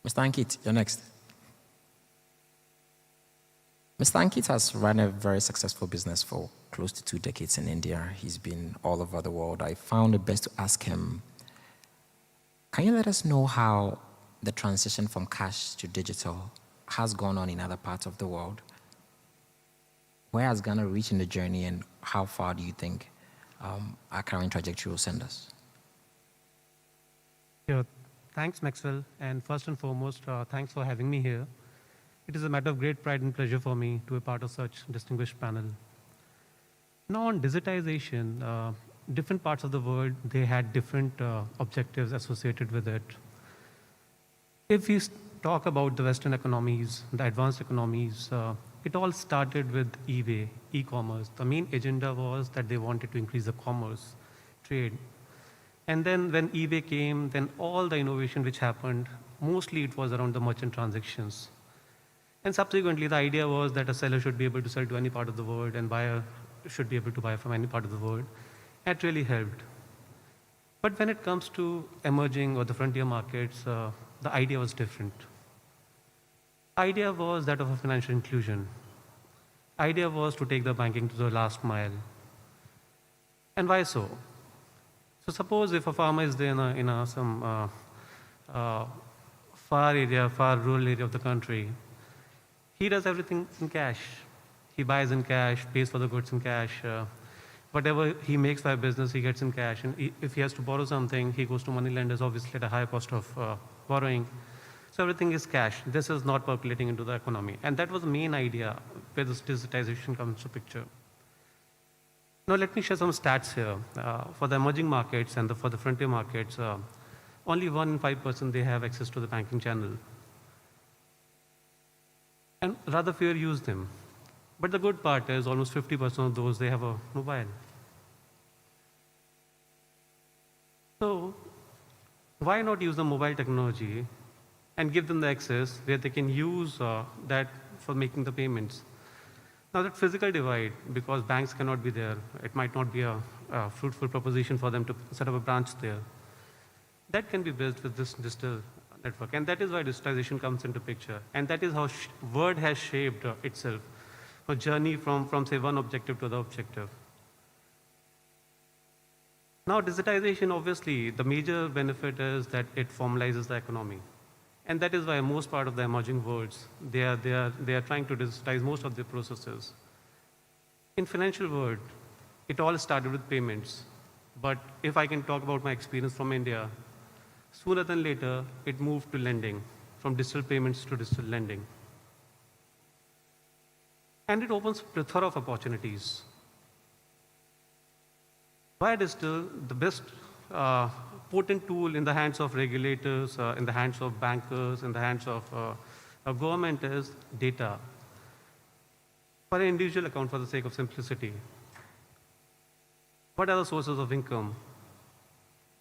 Mr. Ankit, you're next. Mr. Ankit has run a very successful business for close to 2 decades in India. He's been all over the world. I found it best to ask him, can you let us know how the transition from cash to digital has gone on in other parts of the world? Where has Ghana reached in the journey, and how far do you think our current trajectory will send us? Yeah, thanks, Maxwell. And first and foremost, thanks for having me here. It is a matter of great pride and pleasure for me to be part of such distinguished panel. Now on digitization, different parts of the world, they had different objectives associated with it. If we talk about the Western economies, the advanced economies, it all started with eBay, e-commerce. The main agenda was that they wanted to increase the commerce, trade. And then when eBay came, then all the innovation which happened, mostly it was around the merchant transactions. And subsequently, the idea was that a seller should be able to sell to any part of the world and buyer should be able to buy from any part of the world. That really helped. But when it comes to emerging or the frontier markets, the idea was different. The idea was that of a financial inclusion. The idea was to take the banking to the last mile. And why so? So suppose if a farmer is there in some far rural area of the country, he does everything in cash. He buys in cash, pays for the goods in cash. Whatever he makes by business, he gets in cash. And if he has to borrow something, he goes to money lenders, obviously at a higher cost of borrowing. So everything is cash. This is not percolating into the economy. And that was the main idea where this digitization comes to picture. Now let me share some stats here. For the emerging markets and for the frontier markets, only 1 in 5% they have access to the banking channel. And rather few use them. But the good part is almost 50% of those, they have a mobile. So why not use the mobile technology and give them the access where they can use that for making the payments? Now that physical divide, because banks cannot be there, it might not be a fruitful proposition for them to set up a branch there. That can be built with this digital network. And that is why digitization comes into picture. And that is how word has shaped itself, a journey from say one objective to the objective. Now digitization, obviously, the major benefit is that it formalizes the economy. And that is why most part of the emerging worlds, they are trying to digitize most of their processes. In financial world, it all started with payments. But if I can talk about my experience from India, sooner than later, it moved to lending, from digital payments to digital lending. And it opens a plethora of opportunities. Why digital? The best potent tool in the hands of regulators, in the hands of bankers, in the hands of government is data. For an individual account, for the sake of simplicity, what are the sources of income?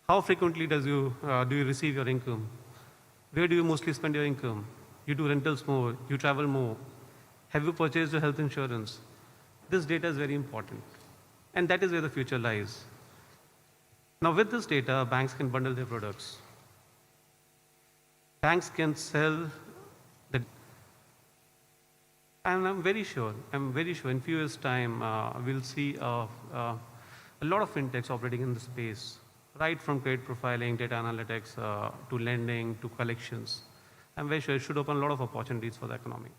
How frequently do you receive your income? Where do you mostly spend your income? You do rentals more, you travel more. Have you purchased your health insurance? This data is very important. And that is where the future lies. Now with this data, banks can bundle their products. Banks can sell the, and I'm very sure in few years' time, we'll see a lot of fintechs operating in the space, right from credit profiling, data analytics, to lending, to collections. I'm very sure it should open a lot of opportunities for the economy.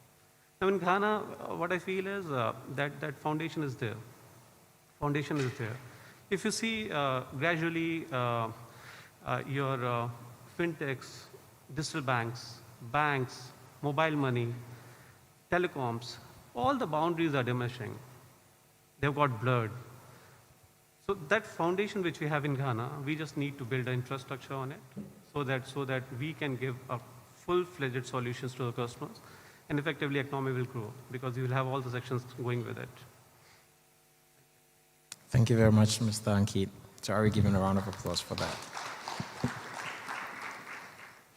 Now in Ghana, what I feel is that foundation is there. Foundation is there. If you see gradually your fintechs, digital banks, mobile money, telecoms, all the boundaries are diminishing. They've got blurred. So that foundation which we have in Ghana, we just need to build an infrastructure on it so that we can give a full-fledged solutions to the customers, and effectively economy will grow because you will have all the sections going with it. Thank you very much, Mr. Ankit. So are we giving a round of applause for that?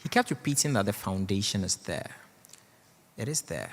He kept repeating that the foundation is there. It is there.